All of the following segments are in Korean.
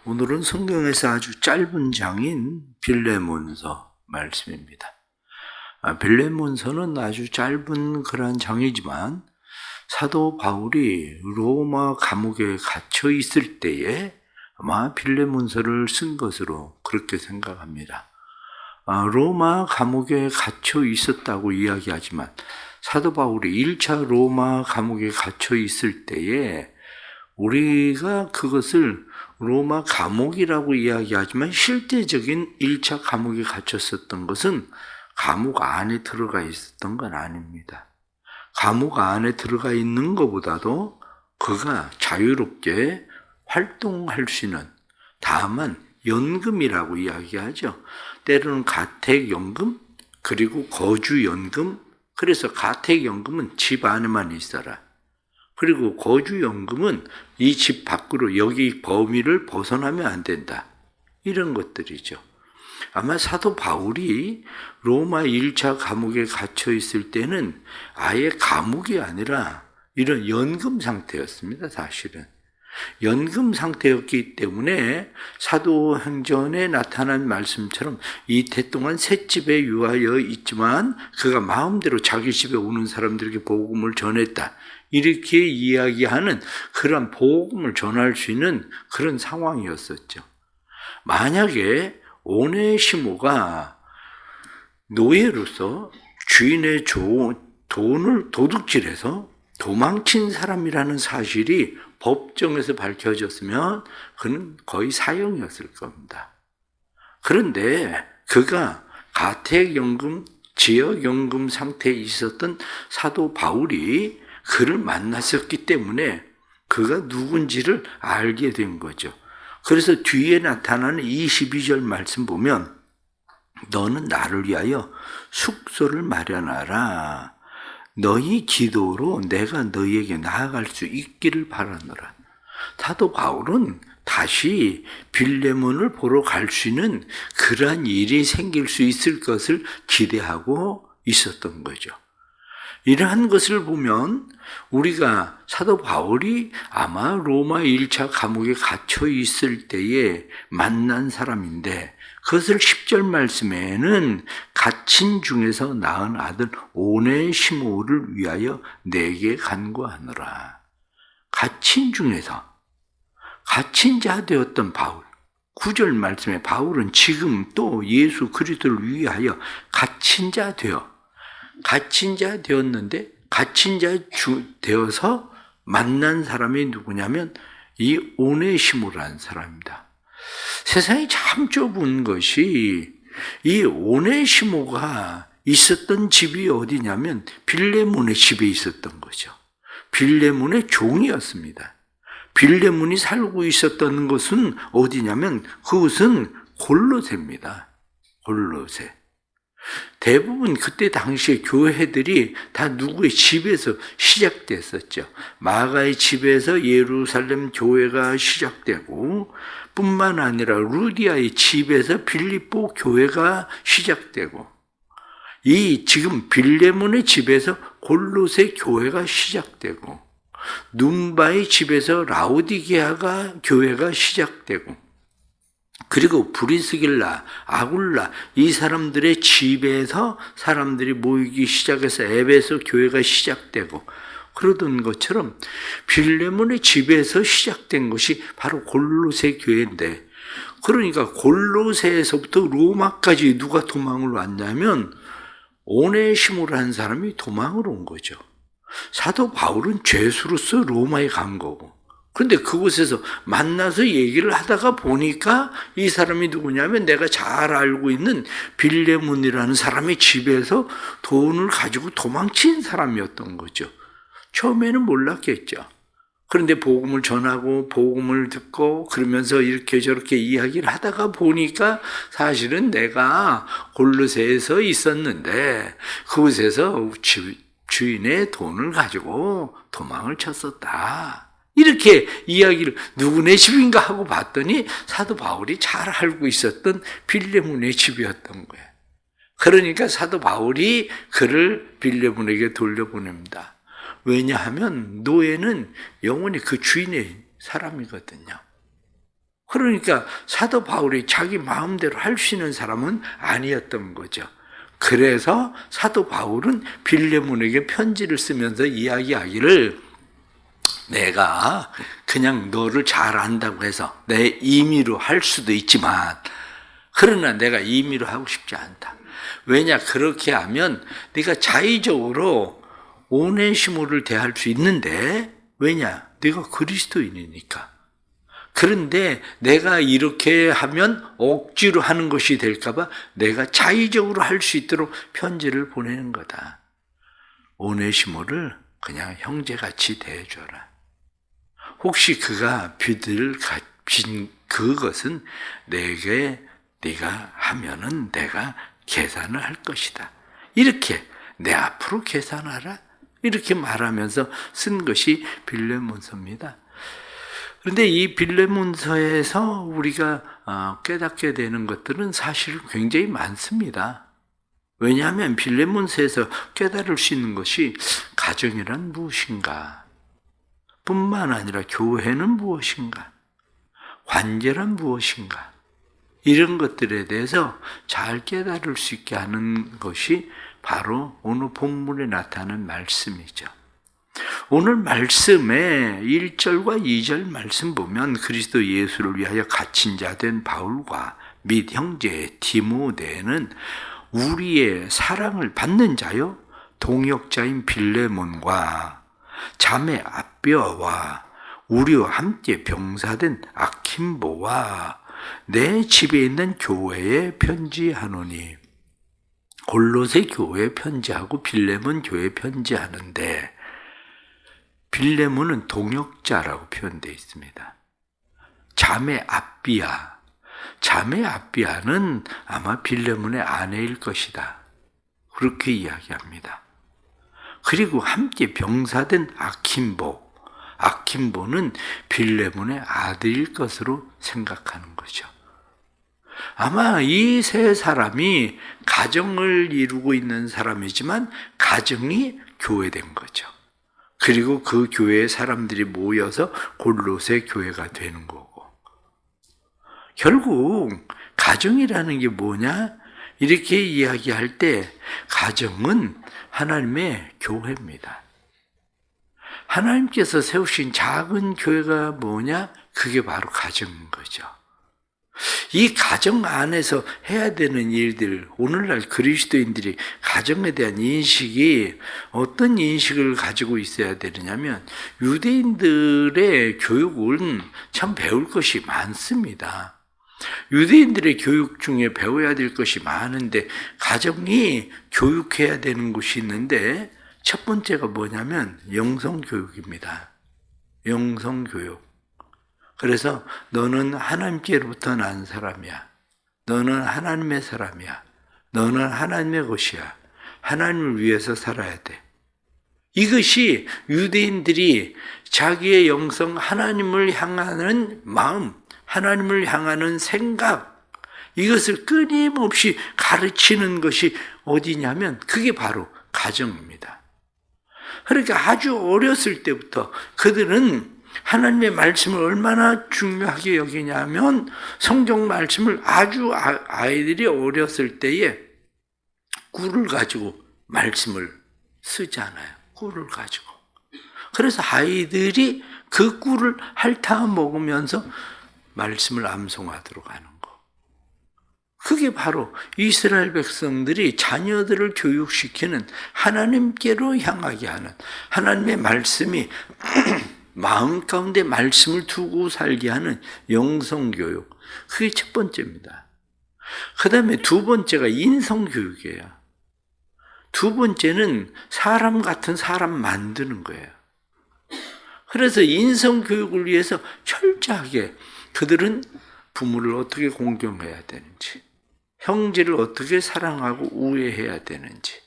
오늘은 성경에서 아주 짧은 장인 빌레몬서 말씀입니다. 빌레몬서는 아주 짧은 그런 장이지만 사도 바울이 로마 감옥에 갇혀 있을 때에 아마 빌레몬서를 쓴 것으로 그렇게 생각합니다. 로마 감옥에 갇혀 있었다고 이야기하지만 사도 바울이 1차 로마 감옥에 갇혀 있을 때에 우리가 그것을 로마 감옥이라고 이야기하지만 실제적인 1차 감옥에 갇혔었던 것은 감옥 안에 들어가 있었던 건 아닙니다. 감옥 안에 들어가 있는 것보다도 그가 자유롭게 활동할 수 있는, 다만 연금이라고 이야기하죠. 때로는 가택연금, 그리고 거주연금. 그래서 가택연금은 집 안에만 있어라. 그리고 거주연금은 이 집 밖으로 여기 범위를 벗어나면 안 된다. 이런 것들이죠. 아마 사도 바울이 로마 1차 감옥에 갇혀 있을 때는 아예 감옥이 아니라 이런 연금 상태였습니다. 사실은. 연금 상태였기 때문에 사도행전에 나타난 말씀처럼 이태 동안 셋집에 유하여 있지만 그가 마음대로 자기 집에 오는 사람들에게 복음을 전했다. 이렇게 이야기하는 그런 복음을 전할 수 있는 그런 상황이었었죠. 만약에 오네시모가 노예로서 주인의 돈을 도둑질해서 도망친 사람이라는 사실이 법정에서 밝혀졌으면 그는 거의 사형이었을 겁니다. 그런데 그가 가택연금, 지역연금 상태에 있었던 사도 바울이 그를 만났었기 때문에 그가 누군지를 알게 된 거죠. 그래서 뒤에 나타나는 22절 말씀 보면 너는 나를 위하여 숙소를 마련하라. 너희 기도로 내가 너희에게 나아갈 수 있기를 바라노라. 사도 바울은 다시 빌레몬을 보러 갈 수 있는 그러한 일이 생길 수 있을 것을 기대하고 있었던 거죠. 이러한 것을 보면 우리가 사도 바울이 아마 로마 1차 감옥에 갇혀 있을 때에 만난 사람인데 그것을 10절 말씀에는 갇힌 중에서 낳은 아들 오네시모를 위하여 내게 간구하노라. 갇힌 중에서 갇힌 자 되었던 바울. 9절 말씀에 바울은 지금 또 예수 그리스도를 위하여 갇힌 자 되었는데 갇힌 자 되어서 만난 사람이 누구냐면 이 오네시모라는 사람입니다. 세상이 참 좁은 것이 이 오네시모가 있었던 집이 어디냐면 빌레몬의 집에 있었던 거죠. 빌레몬의 종이었습니다. 빌레몬이 살고 있었던 것은 어디냐면 그것은 골로새입니다. 골로새. 대부분 그때 당시에 교회들이 다 누구의 집에서 시작됐었죠. 마가의 집에서 예루살렘 교회가 시작되고 뿐만 아니라 루디아의 집에서 빌립보 교회가 시작되고 이 지금 빌레몬의 집에서 골로새 교회가 시작되고 눈바의 집에서 라오디게아가 교회가 시작되고 그리고 브리스길라, 아굴라 이 사람들의 집에서 사람들이 모이기 시작해서 에베소 교회가 시작되고 그러던 것처럼 빌레몬의 집에서 시작된 것이 바로 골로새 교회인데 그러니까 골로새에서부터 로마까지 누가 도망을 왔냐면 오네시모라는 사람이 도망을 온 거죠. 사도 바울은 죄수로서 로마에 간 거고 그런데 그곳에서 만나서 얘기를 하다가 보니까 이 사람이 누구냐면 내가 잘 알고 있는 빌레몬이라는 사람의 집에서 돈을 가지고 도망친 사람이었던 거죠. 처음에는 몰랐겠죠. 그런데 복음을 전하고 복음을 듣고 그러면서 이렇게 저렇게 이야기를 하다가 보니까 사실은 내가 골로새에서 있었는데 그곳에서 주인의 돈을 가지고 도망을 쳤었다. 이렇게 이야기를 누구네 집인가 하고 봤더니 사도 바울이 잘 알고 있었던 빌레몬의 집이었던 거예요. 그러니까 사도 바울이 그를 빌레몬에게 돌려보냅니다. 왜냐하면 노예는 영원히 그 주인의 사람이거든요. 그러니까 사도 바울이 자기 마음대로 할 수 있는 사람은 아니었던 거죠. 그래서 사도 바울은 빌레몬에게 편지를 쓰면서 이야기하기를, 내가 그냥 너를 잘 안다고 해서 내 임의로 할 수도 있지만, 그러나 내가 임의로 하고 싶지 않다. 왜냐, 그렇게 하면 네가 자의적으로 오네시모를 대할 수 있는데, 왜냐, 네가 그리스도인이니까. 그런데 내가 이렇게 하면 억지로 하는 것이 될까봐 내가 자의적으로 할 수 있도록 편지를 보내는 거다. 오네시모를 그냥 형제같이 대해줘라. 혹시 그가 빚을 갚인 그것은 내게 네가 하면은 내가 계산을 할 것이다. 이렇게 내 앞으로 계산하라. 이렇게 말하면서 쓴 것이 빌레몬서입니다. 그런데 이 빌레몬서에서 우리가 깨닫게 되는 것들은 사실 굉장히 많습니다. 왜냐하면 빌레몬서에서 깨달을 수 있는 것이 가정이란 무엇인가, 뿐만 아니라 교회는 무엇인가, 관계란 무엇인가, 이런 것들에 대해서 잘 깨달을 수 있게 하는 것이 바로 오늘 본문에 나타나는 말씀이죠. 오늘 말씀에 1절과 2절 말씀 보면 그리스도 예수를 위하여 갇힌 자 된 바울과 및 형제 디모데는 우리의 사랑을 받는 자요 동역자인 빌레몬과 자매 아비아와 우리와 함께 병사된 아킴보와 내 집에 있는 교회에 편지하노니, 골로새 교회에 편지하고 빌레몬 교회에 편지하는데, 빌레몬은 동역자라고 표현되어 있습니다. 자매 아비아, 자매 아비아는 아마 빌레몬의 아내일 것이다, 그렇게 이야기합니다. 그리고 함께 병사된 아킴보, 아킴보는 빌레몬의 아들일 것으로 생각하는 거죠. 아마 이 세 사람이 가정을 이루고 있는 사람이지만 가정이 교회된 거죠. 그리고 그 교회의 사람들이 모여서 골로새 교회가 되는 거고, 결국 가정이라는 게 뭐냐? 이렇게 이야기할 때 가정은 하나님의 교회입니다. 하나님께서 세우신 작은 교회가 뭐냐? 그게 바로 가정인 거죠. 이 가정 안에서 해야 되는 일들, 오늘날 그리스도인들이 가정에 대한 인식이 어떤 인식을 가지고 있어야 되느냐면, 유대인들의 교육은 참 배울 것이 많습니다. 유대인들의 교육 중에 배워야 될 것이 많은데, 가정이 교육해야 되는 것이 있는데, 첫 번째가 뭐냐면 영성교육입니다. 영성교육. 그래서 너는 하나님께로부터 난 사람이야. 너는 하나님의 사람이야. 너는 하나님의 것이야. 하나님을 위해서 살아야 돼. 이것이 유대인들이 자기의 영성, 하나님을 향하는 마음, 하나님을 향하는 생각, 이것을 끊임없이 가르치는 것이 어디냐면 그게 바로 가정입니다. 그러니까 아주 어렸을 때부터 그들은 하나님의 말씀을 얼마나 중요하게 여기냐면, 성경 말씀을 아주 아이들이 어렸을 때에 꿀을 가지고 말씀을 쓰잖아요. 꿀을 가지고. 그래서 아이들이 그 꿀을 핥아 먹으면서 말씀을 암송하도록 하는 거. 그게 바로 이스라엘 백성들이 자녀들을 교육시키는, 하나님께로 향하게 하는, 하나님의 말씀이 마음 가운데 말씀을 두고 살게 하는 영성교육. 그게 첫 번째입니다. 그 다음에 두 번째가 인성교육이에요. 두 번째는 사람 같은 사람 만드는 거예요. 그래서 인성교육을 위해서 철저하게 그들은 부모를 어떻게 공경해야 되는지, 형제를 어떻게 사랑하고 우애해야 되는지,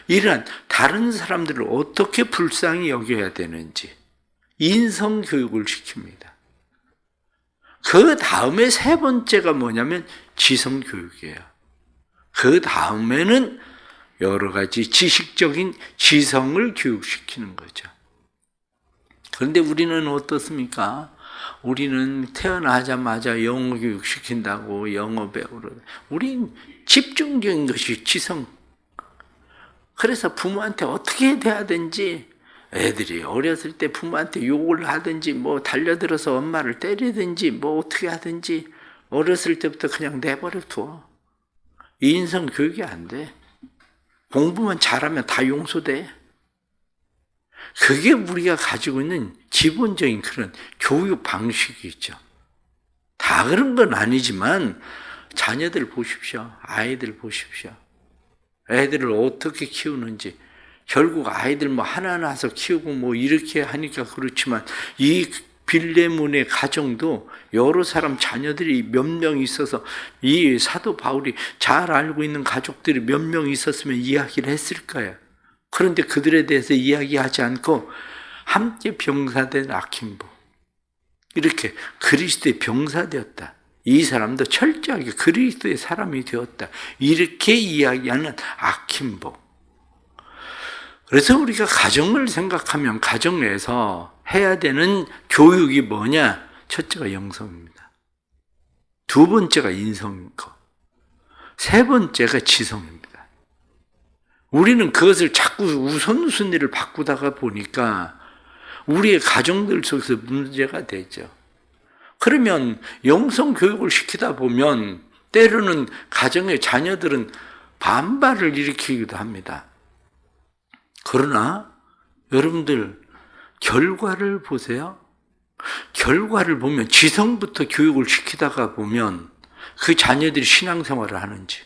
이러한 다른 사람들을 어떻게 불쌍히 여겨야 되는지 인성교육을 시킵니다. 그 다음에 세 번째가 뭐냐면 지성교육이에요. 그 다음에는 여러 가지 지식적인 지성을 교육시키는 거죠. 그런데 우리는 어떻습니까? 우리는 태어나자마자 영어 교육 시킨다고 영어 배우러. 우린 집중적인 것이 지성. 그래서 부모한테 어떻게 대하든지, 애들이 어렸을 때 부모한테 욕을 하든지 뭐 달려들어서 엄마를 때리든지 뭐 어떻게 하든지 어렸을 때부터 그냥 내버려 둬. 인성 교육이 안 돼. 공부만 잘하면 다 용서돼. 그게 우리가 가지고 있는 기본적인 그런 교육 방식이 있죠. 다 그런 건 아니지만 자녀들 보십시오. 아이들 보십시오. 애들을 어떻게 키우는지. 결국 아이들 뭐 하나 낳아서 키우고 뭐 이렇게 하니까 그렇지만 이 빌레몬의 가정도 여러 사람 자녀들이 몇 명 있어서 이 사도 바울이 잘 알고 있는 가족들이 몇 명 있었으면 이야기를 했을 거예요. 그런데 그들에 대해서 이야기하지 않고 함께 병사된 아킨보, 이렇게 그리스도의 병사되었다. 이 사람도 철저하게 그리스도의 사람이 되었다. 이렇게 이야기하는 아킨보. 그래서 우리가 가정을 생각하면 가정에서 해야 되는 교육이 뭐냐? 첫째가 영성입니다. 두 번째가 인성이고, 세 번째가 지성입니다. 우리는 그것을 자꾸 우선순위를 바꾸다가 보니까 우리의 가정들 속에서 문제가 되죠. 그러면 영성 교육을 시키다 보면 때로는 가정의 자녀들은 반발을 일으키기도 합니다. 그러나 여러분들 결과를 보세요. 결과를 보면 지성부터 교육을 시키다가 보면 그 자녀들이 신앙생활을 하는지.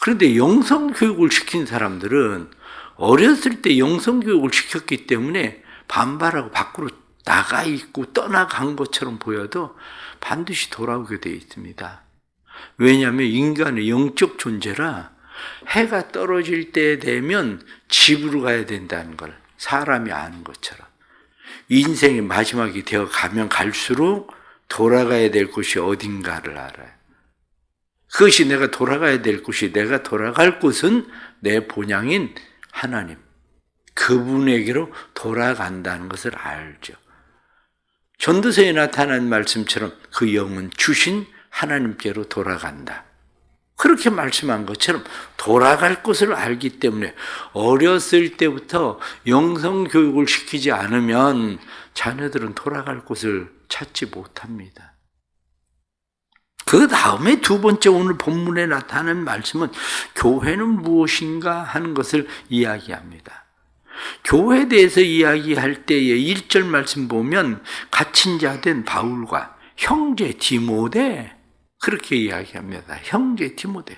그런데 영성교육을 시킨 사람들은 어렸을 때 영성교육을 시켰기 때문에 반발하고 밖으로 나가 있고 떠나간 것처럼 보여도 반드시 돌아오게 되어 있습니다. 왜냐하면 인간의 영적 존재라 해가 떨어질 때 되면 집으로 가야 된다는 걸 사람이 아는 것처럼 인생의 마지막이 되어 가면 갈수록 돌아가야 될 곳이 어딘가를 알아요. 그것이 내가 돌아가야 될 곳이, 내가 돌아갈 곳은 내 본향인 하나님, 그분에게로 돌아간다는 것을 알죠. 전도서에 나타난 말씀처럼 그 영은 주신 하나님께로 돌아간다. 그렇게 말씀한 것처럼 돌아갈 곳을 알기 때문에 어렸을 때부터 영성교육을 시키지 않으면 자녀들은 돌아갈 곳을 찾지 못합니다. 그 다음에 두 번째 오늘 본문에 나타나는 말씀은 교회는 무엇인가 하는 것을 이야기합니다. 교회에 대해서 이야기할 때의 1절 말씀 보면 갇힌 자 된 바울과 형제 디모데, 그렇게 이야기합니다. 형제 디모데.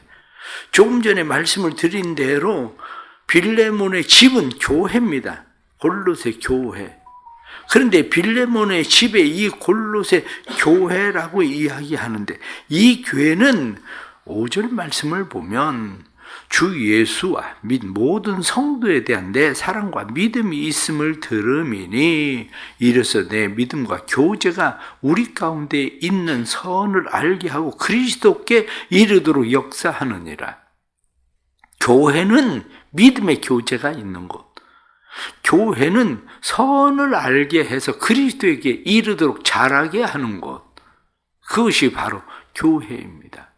조금 전에 말씀을 드린 대로 빌레몬의 집은 교회입니다. 골로새 교회. 그런데 빌레몬의 집에 이 골로새 교회라고 이야기하는데 이 교회는 5절 말씀을 보면 주 예수와 및 모든 성도에 대한 내 사랑과 믿음이 있음을 들음이니 이래서 내 믿음과 교제가 우리 가운데 있는 선을 알게 하고 그리스도께 이르도록 역사하느니라. 교회는 믿음의 교제가 있는 곳, 교회는 선을 알게 해서 그리스도에게 이르도록 자라게 하는 곳, 그것이 바로 교회입니다.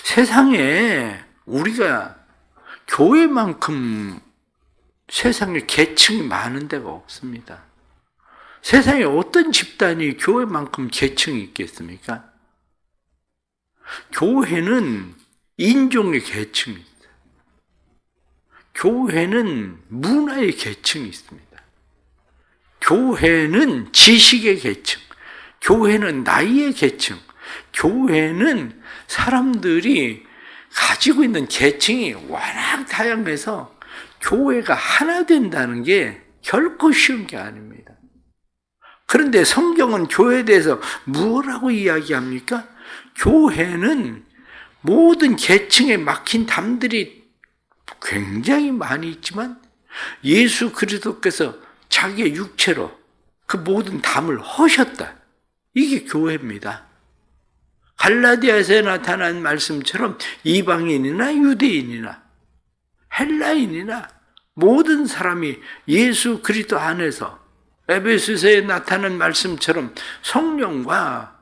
세상에 우리가 교회만큼 세상에 계층이 많은 데가 없습니다. 세상에 어떤 집단이 교회만큼 계층이 있겠습니까? 교회는 인종의 계층이 있어요. 교회는 문화의 계층이 있습니다. 교회는 지식의 계층, 교회는 나이의 계층, 교회는 사람들이 가지고 있는 계층이 워낙 다양해서 교회가 하나 된다는 게 결코 쉬운 게 아닙니다. 그런데 성경은 교회에 대해서 뭐라고 이야기합니까? 교회는 모든 계층에 막힌 담들이 굉장히 많이 있지만 예수 그리스도께서 자기의 육체로 그 모든 담을 허셨다. 이게 교회입니다. 갈라디아에서 나타난 말씀처럼 이방인이나 유대인이나 헬라인이나 모든 사람이 예수 그리스도 안에서 에베소서에 나타난 말씀처럼 성령과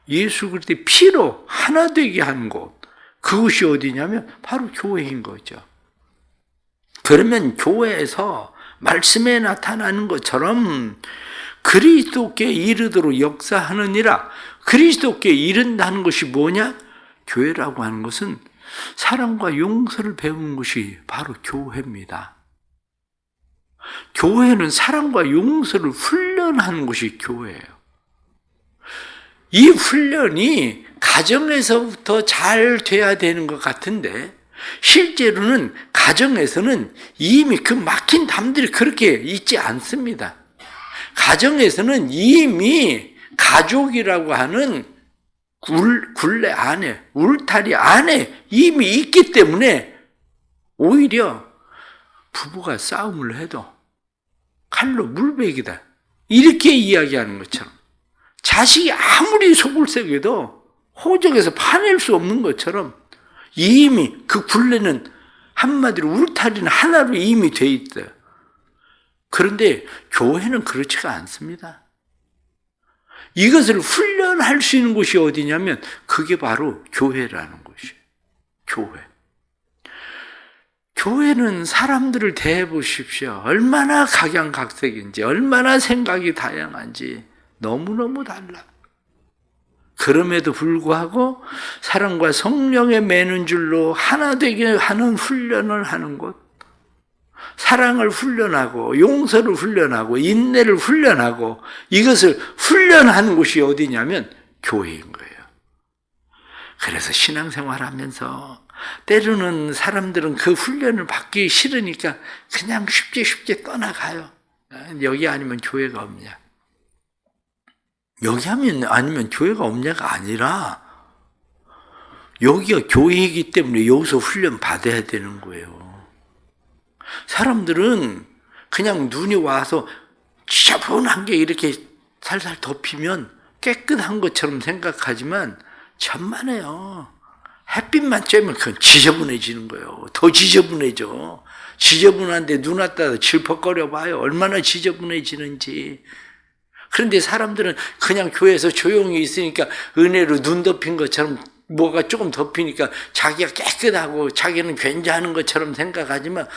예수 그리스도의 피로 하나 되게 한 곳, 그것이 어디냐면 바로 교회인 거죠. 그러면 교회에서 말씀에 나타나는 것처럼 그리스도께 이르도록 역사하느니라. 그리스도께 이른다는 것이 뭐냐? 교회라고 하는 것은 사랑과 용서를 배우는 것이 바로 교회입니다. 교회는 사랑과 용서를 훈련하는 것이 교회예요. 이 훈련이 가정에서부터 잘 돼야 되는 것 같은데 실제로는 가정에서는 이미 그 막힌 담들이 그렇게 있지 않습니다. 가정에서는 이미 가족이라고 하는 굴레 안에, 울타리 안에 이미 있기 때문에 오히려 부부가 싸움을 해도 칼로 물베기다 이렇게 이야기하는 것처럼 자식이 아무리 속을 새겨도 호적에서 파낼 수 없는 것처럼 이미 그 굴레는 한마디로 울타리는 하나로 이미 돼 있어요. 그런데 교회는 그렇지가 않습니다. 이것을 훈련할 수 있는 곳이 어디냐면 그게 바로 교회라는 곳이에요. 교회. 교회는 사람들을 대해보십시오. 얼마나 각양각색인지, 얼마나 생각이 다양한지 너무너무 달라. 그럼에도 불구하고 사랑과 성령에 매는 줄로 하나 되게 하는 훈련을 하는 곳, 사랑을 훈련하고 용서를 훈련하고 인내를 훈련하고 이것을 훈련하는 곳이 어디냐면 교회인 거예요. 그래서 신앙생활하면서 때로는 사람들은 그 훈련을 받기 싫으니까 그냥 쉽게 떠나가요. 여기 아니면 교회가 없냐. 여기 하면 아니면 교회가 없냐가 아니라 여기가 교회이기 때문에 여기서 훈련 받아야 되는 거예요. 사람들은 그냥 눈이 와서 지저분한 게 이렇게 살살 덮이면 깨끗한 것처럼 생각하지만 천만에요. 햇빛만 쬐면 그건 지저분해지는 거예요. 더 지저분해져. 지저분한데 눈 왔다 질퍽거려 봐요. 얼마나 지저분해지는지. 그런데 사람들은 그냥 교회에서 조용히 있으니까 은혜로 눈 덮인 것처럼 뭐가 조금 덮이니까 자기가 깨끗하고 자기는 괜찮은 것처럼 생각하지만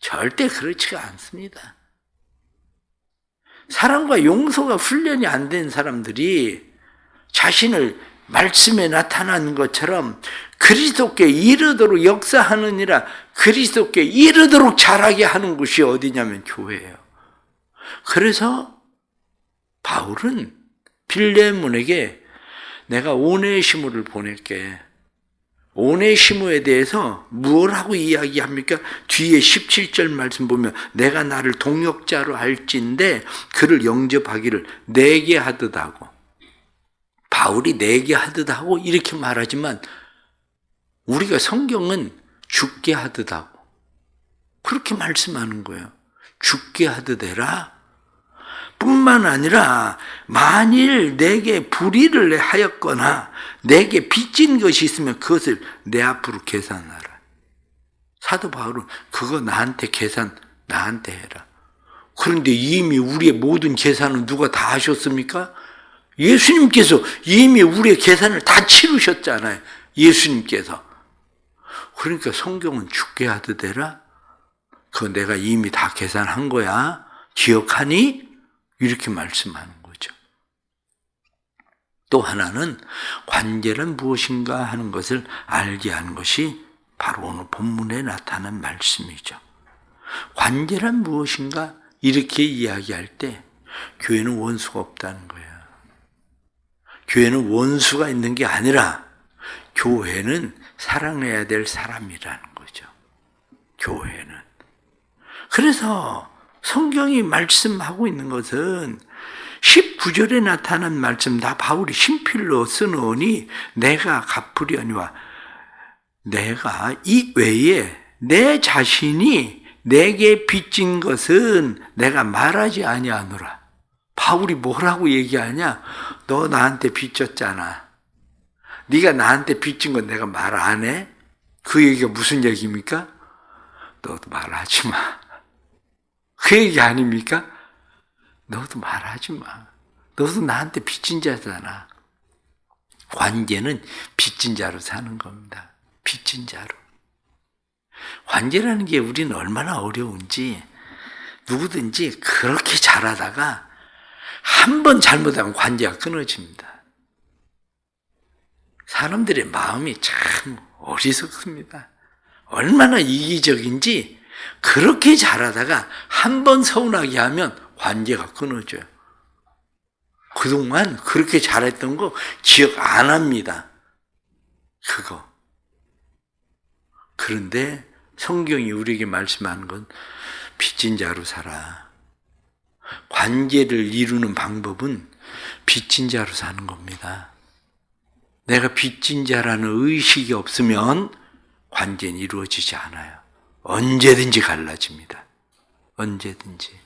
절대 그렇지가 않습니다. 사랑과 용서가 훈련이 안 된 사람들이 자신을 말씀에 나타난 것처럼 그리스도께 이르도록 역사하느니라. 그리스도께 이르도록 자라게 하는 곳이 어디냐면 교회예요. 그래서 바울은 빌레몬에게 내가 오네시모를 보낼게. 오네시모에 대해서 무엇하고 이야기합니까? 뒤에 17절 말씀 보면 내가 나를 동역자로 할진대 그를 영접하기를 내게 하듯 하고, 바울이 내게 하듯 하고 이렇게 말하지만 우리가 성경은 죽게 하듯 하고 그렇게 말씀하는 거예요. 죽게 하듯 해라. 뿐만 아니라 만일 내게 불의를 하였거나 내게 빚진 것이 있으면 그것을 내 앞으로 계산하라. 사도 바울은 그거 나한테 해라. 그런데 이미 우리의 모든 계산은 누가 다 하셨습니까? 예수님께서 이미 우리의 계산을 다 치르셨잖아요. 예수님께서. 그러니까 성경은 죽게 하듯 해라. 그거 내가 이미 다 계산한 거야. 기억하니? 이렇게 말씀하는 거죠. 또 하나는 관계는 무엇인가 하는 것을 알게 하는 것이 바로 오늘 본문에 나타난 말씀이죠. 관계란 무엇인가? 이렇게 이야기할 때 교회는 원수가 없다는 거예요. 교회는 원수가 있는 게 아니라 교회는 사랑해야 될 사람이라는 거죠. 교회는. 그래서 성경이 말씀하고 있는 것은 19절에 나타난 말씀 다 바울이 신필로 쓰노니 내가 갚으려니와 내가 이 외에 내 자신이 내게 빚진 것은 내가 말하지 아니하노라. 바울이 뭐라고 얘기하냐? 너 나한테 빚졌잖아. 네가 나한테 빚진 건 내가 말 안 해? 그 얘기가 무슨 얘기입니까? 너도 말하지 마. 그 얘기 아닙니까? 너도 말하지 마. 너도 나한테 빚진 자잖아. 관계는 빚진 자로 사는 겁니다. 빚진 자로. 관계라는 게 우리는 얼마나 어려운지 누구든지 그렇게 잘하다가 한 번 잘못하면 관계가 끊어집니다. 사람들의 마음이 참 어리석습니다. 얼마나 이기적인지 그렇게 잘하다가 한 번 서운하게 하면 관계가 끊어져요. 그동안 그렇게 잘했던 거 기억 안 합니다. 그거. 그런데 성경이 우리에게 말씀하는 건 빚진 자로 살아. 관계를 이루는 방법은 빚진 자로 사는 겁니다. 내가 빚진 자라는 의식이 없으면 관계는 이루어지지 않아요. 언제든지 갈라집니다. 언제든지.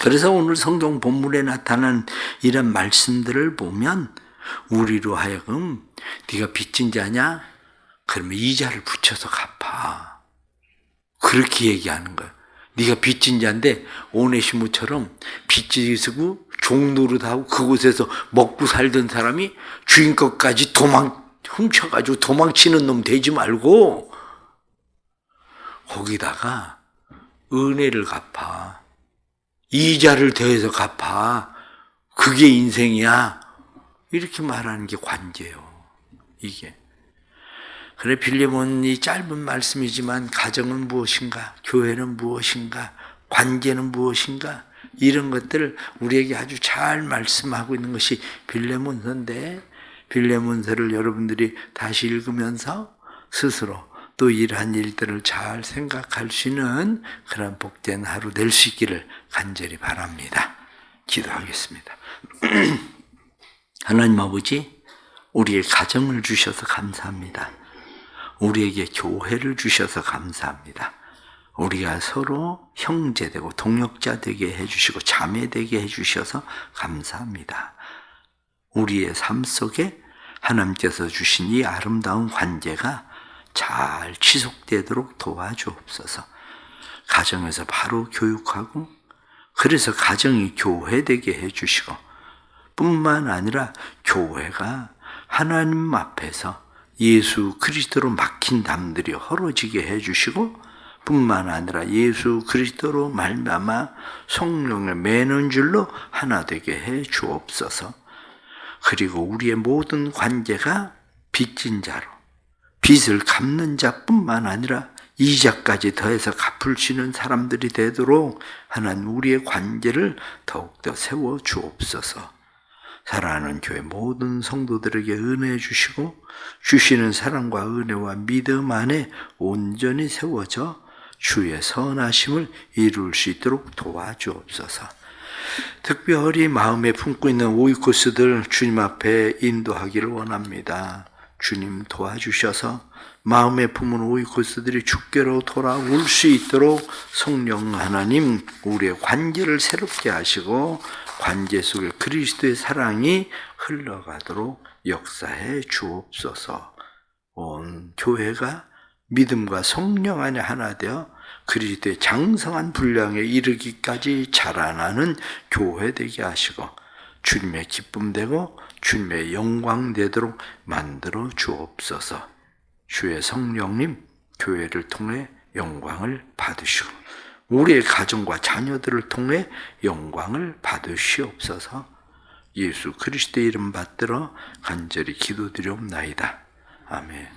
그래서 오늘 성경 본문에 나타난 이런 말씀들을 보면 우리로 하여금 네가 빚진 자냐? 그러면 이자를 붙여서 갚아. 그렇게 얘기하는 거야. 네가 빚진 자인데 오네시모처럼 빚지 쓰고 종 노릇하고 그곳에서 먹고 살던 사람이 주인 것까지 훔쳐가지고 도망치는 놈 되지 말고 거기다가 은혜를 갚아. 이자를 더해서 갚아. 그게 인생이야. 이렇게 말하는 게 관계예요. 이게. 그래 빌레몬이 짧은 말씀이지만 가정은 무엇인가? 교회는 무엇인가? 관계는 무엇인가? 이런 것들을 우리에게 아주 잘 말씀하고 있는 것이 빌레몬서인데 빌레몬서를 여러분들이 다시 읽으면서 스스로 또 이러한 일들을 잘 생각할 수 있는 그런 복된 하루 될 수 있기를 간절히 바랍니다. 기도하겠습니다. 하나님 아버지, 우리의 가정을 주셔서 감사합니다. 우리에게 교회를 주셔서 감사합니다. 우리가 서로 형제되고 동역자 되게 해주시고 자매 되게 해주셔서 감사합니다. 우리의 삶 속에 하나님께서 주신 이 아름다운 관계가 잘 지속되도록 도와주옵소서. 가정에서 바로 교육하고 그래서 가정이 교회되게 해주시고 뿐만 아니라 교회가 하나님 앞에서 예수 그리스도로 막힌 담들이 헐어지게 해주시고 뿐만 아니라 예수 그리스도로 말미암아 성령의 매는 줄로 하나 되게 해 주옵소서. 그리고 우리의 모든 관계가 빚진 자로 빚을 갚는 자뿐만 아니라 이자까지 더해서 갚을 수 있는 사람들이 되도록 하나님 우리의 관계를 더욱더 세워 주옵소서. 사랑하는 교회 모든 성도들에게 은혜 주시고 주시는 사랑과 은혜와 믿음 안에 온전히 세워져 주의 선하심을 이룰 수 있도록 도와주옵소서. 특별히 마음에 품고 있는 오이코스들 주님 앞에 인도하기를 원합니다. 주님 도와주셔서 마음에 품은 오이코스들이 주께로 돌아올 수 있도록 성령 하나님 우리의 관계를 새롭게 하시고 관계 속에 그리스도의 사랑이 흘러가도록 역사해 주옵소서. 온 교회가 믿음과 성령 안에 하나 되어 그리스도의 장성한 분량에 이르기까지 자라나는 교회 되게 하시고 주님의 기쁨 되고 주님의 영광 되도록 만들어 주옵소서. 주의 성령님 교회를 통해 영광을 받으시고 우리의 가정과 자녀들을 통해 영광을 받으시옵소서. 예수 그리스도의 이름 받들어 간절히 기도드리옵나이다. 아멘.